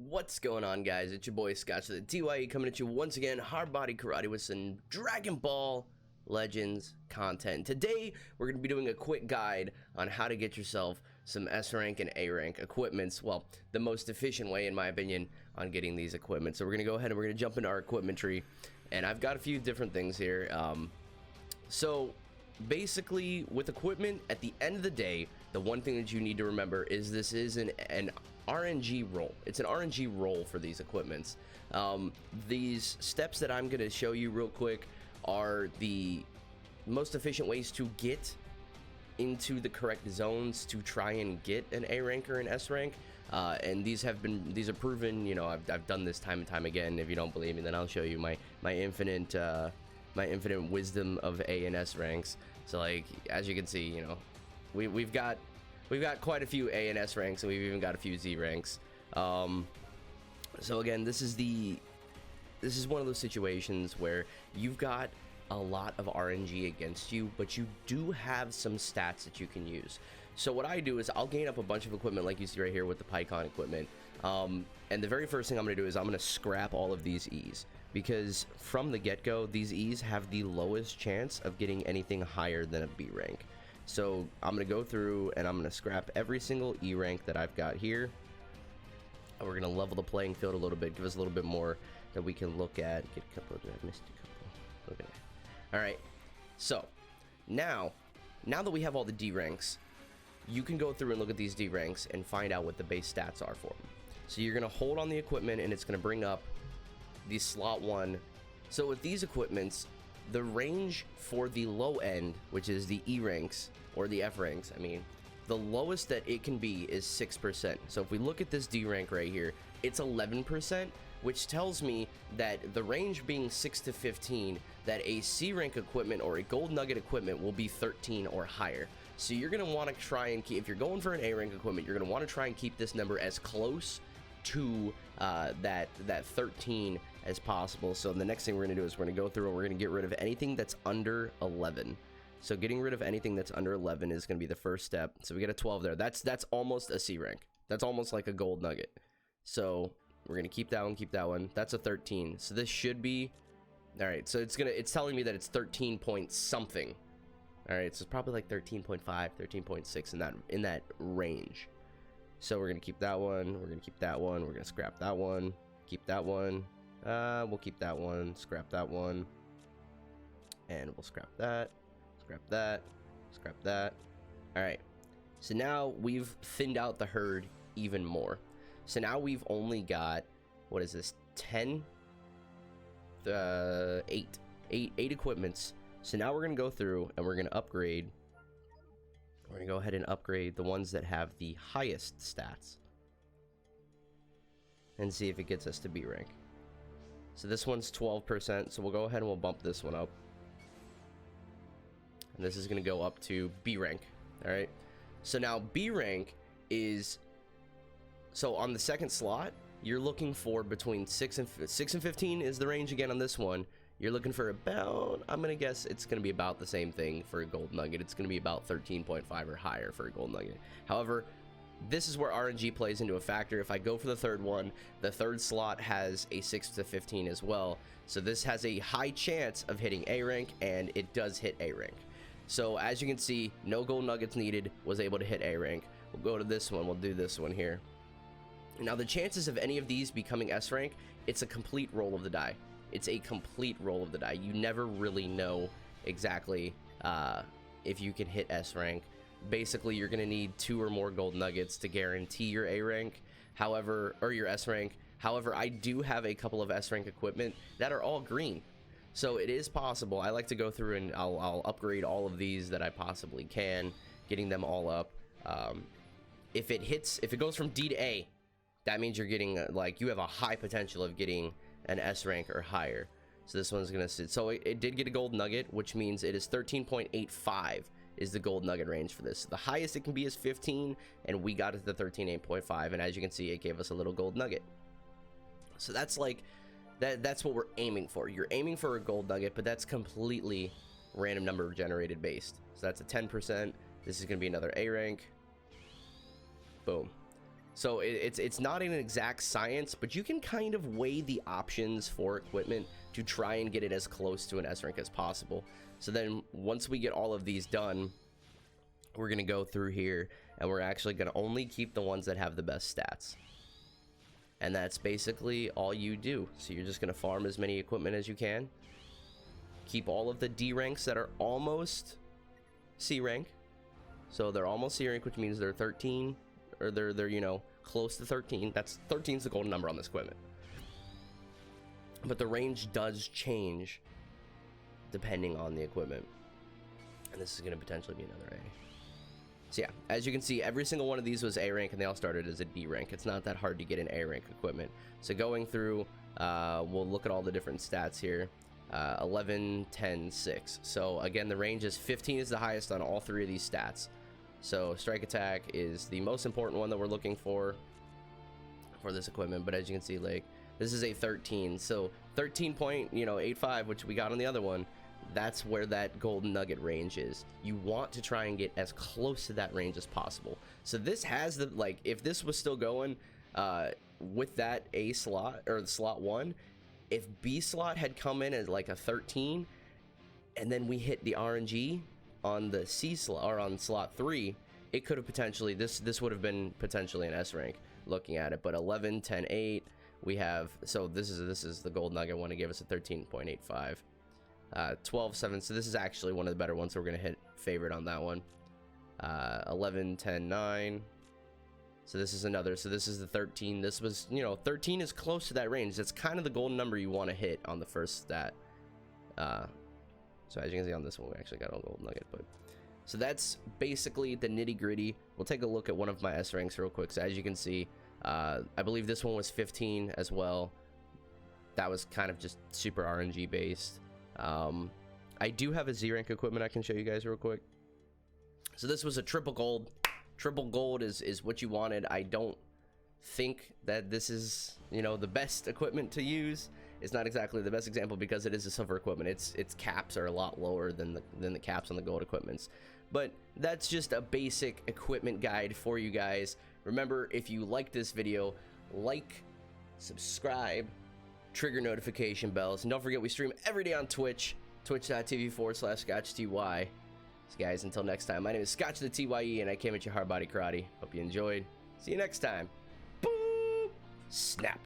What's going on, guys? It's your boy Scotch the DYE coming at you once again, hard body karate with some Dragon Ball Legends content. Today we're going to be doing a quick guide on how to get yourself some S rank and A rank equipments. Well, the most efficient way in my opinion on getting these equipment. So we're going to go ahead and we're going to jump into our equipment tree, and I've got a few different things here. So basically with equipment, at the end of the day, the one thing that you need to remember is this is an RNG roll. It's an RNG roll for these equipments. These steps that I'm going to show you real quick are the most efficient ways to get into the correct zones to try and get an A rank or an S rank. And these are proven. You know, I've done this time and time again. If you don't believe me, then I'll show you my infinite wisdom of A and S ranks. So like, as you can see, you know, we've got quite a few A and S ranks, and we've even got a few Z ranks. So again, this is one of those situations where you've got a lot of RNG against you, but you do have some stats that you can use. So what I do is I'll gain up a bunch of equipment like you see right here with the PyCon equipment. And the very first thing I'm going to do is I'm going to scrap all of these E's, because from the get-go, these E's have the lowest chance of getting anything higher than a B rank. So I'm going to go through and I'm going to scrap every single E rank that I've got here. And we're going to level the playing field a little bit, give us a little bit more that we can look at. Get a couple, I missed a couple. Okay. All right. So now that we have all the D ranks, you can go through and look at these D ranks and find out what the base stats are for them. So you're going to hold on the equipment and it's going to bring up the slot 1. So with these equipments, the range for the low end, which is the E ranks or the F ranks, I mean, the lowest that it can be is 6%. So if we look at this D rank right here, it's 11%, which tells me that the range being 6 to 15, that a C rank equipment or a gold nugget equipment will be 13 or higher. So you're going to want to try and keep, if you're going for an A rank equipment, you're going to want to try and keep this number as close to that 13 as possible. So the next thing we're going to do is we're going to go through and we're going to get rid of anything that's under 11. So getting rid of anything that's under 11 is going to be the first step. So we get a 12 there. That's almost a C rank. That's almost like a gold nugget. So we're going to keep that one. That's a 13. So this should be all right. So it's telling me that it's 13 point something. All right, so it's probably like 13.5, 13.6 in that range. So we're gonna keep that one. We're gonna keep that one. We're gonna scrap that one. Keep that one. We'll keep that one. Scrap that one. And we'll scrap that. Scrap that. Scrap that. All right. So now we've thinned out the herd even more. So now we've only got, what is this? 10. 8 equipments. So now we're gonna go through and we're gonna upgrade. We're going to go ahead and upgrade the ones that have the highest stats and see if it gets us to B rank. So this one's 12%, so we'll go ahead and we'll bump this one up. And this is going to go up to B rank. All right. So now B rank is, so on the second slot, you're looking for between 6 and 15 is the range again on this one. You're looking for about, I'm going to guess it's going to be about the same thing for a gold nugget. It's going to be about 13.5 or higher for a gold nugget. However, this is where RNG plays into a factor. If I go for the third one, the third slot has a 6 to 15 as well. So this has a high chance of hitting A rank, and it does hit A rank. So as you can see, no gold nuggets needed, was able to hit A rank. We'll go to this one. We'll do this one here. Now the chances of any of these becoming S rank, it's a complete roll of the die. It's a complete roll of the die. You never really know exactly if you can hit S rank. Basically, you're going to need 2 or more gold nuggets to guarantee your A rank, however, or your S rank. However, I do have a couple of S rank equipment that are all green. So it is possible. I like to go through and I'll upgrade all of these that I possibly can, getting them all up. If it goes from D to A, that means you're getting, like, you have a high potential of getting an S rank or higher. So this one's gonna sit. So it did get a gold nugget, which means it is 13.85 is the gold nugget range for this. The highest it can be is 15, and we got it to 13.85, and as you can see, it gave us a little gold nugget. So that's like that's what we're aiming for. You're aiming for a gold nugget, but that's completely random number generated based. So that's a 10%. This is gonna be another A rank. Boom. So it's not an exact science, but you can kind of weigh the options for equipment to try and get it as close to an S rank as possible. So then once we get all of these done, we're going to go through here and we're actually going to only keep the ones that have the best stats. And that's basically all you do. So you're just going to farm as many equipment as you can. Keep all of the D ranks that are almost C rank. So they're almost C rank, which means they're 13, or they're you know, close to 13. That's 13 is the golden number on this equipment. But the range does change depending on the equipment. And this is going to potentially be another A. So yeah, as you can see, every single one of these was A rank and they all started as a D rank. It's not that hard to get an A rank equipment. So going through, we'll look at all the different stats here. 11, 10, 6. So again, the range is 15 is the highest on all three of these stats. So strike attack is the most important one that we're looking for this equipment. But as you can see, like, this is a 13. So 13.85, which we got on the other one. That's where that golden nugget range is. You want to try and get as close to that range as possible. So this has the, like, if this was still going with that A slot or the slot 1, if B slot had come in as like a 13 and then we hit the RNG on the C slot or on slot 3, it could have potentially, this would have been potentially an S rank looking at it. But 11, 10, 8, we have, so this is the gold nugget one to give us a 13.85. 12, 7, so this is actually one of the better ones, so we're gonna hit favorite on that one. 11, 10, 9, so this is another, so this is the 13. This was, you know, 13 is close to that range. That's kind of the golden number you want to hit on the first stat. So as you can see on this one, we actually got a gold nugget. But so that's basically the nitty gritty. We'll take a look at one of my S ranks real quick. So as you can see, I believe this one was 15 as well. That was kind of just super RNG based. I do have a Z rank equipment I can show you guys real quick. So this was a triple gold. Triple gold is what you wanted. I don't think that this is, you know, the best equipment to use. It's not exactly the best example because it is a silver equipment. Its caps are a lot lower than the caps on the gold equipments. But that's just a basic equipment guide for you guys. Remember, if you like this video, like, subscribe, trigger notification bells, and don't forget we stream every day on Twitch, twitch.tv/ScotchTY. So guys, until next time, my name is Scotch the TYE, and I came at you hard body karate. Hope you enjoyed. See you next time. Boom! Snap.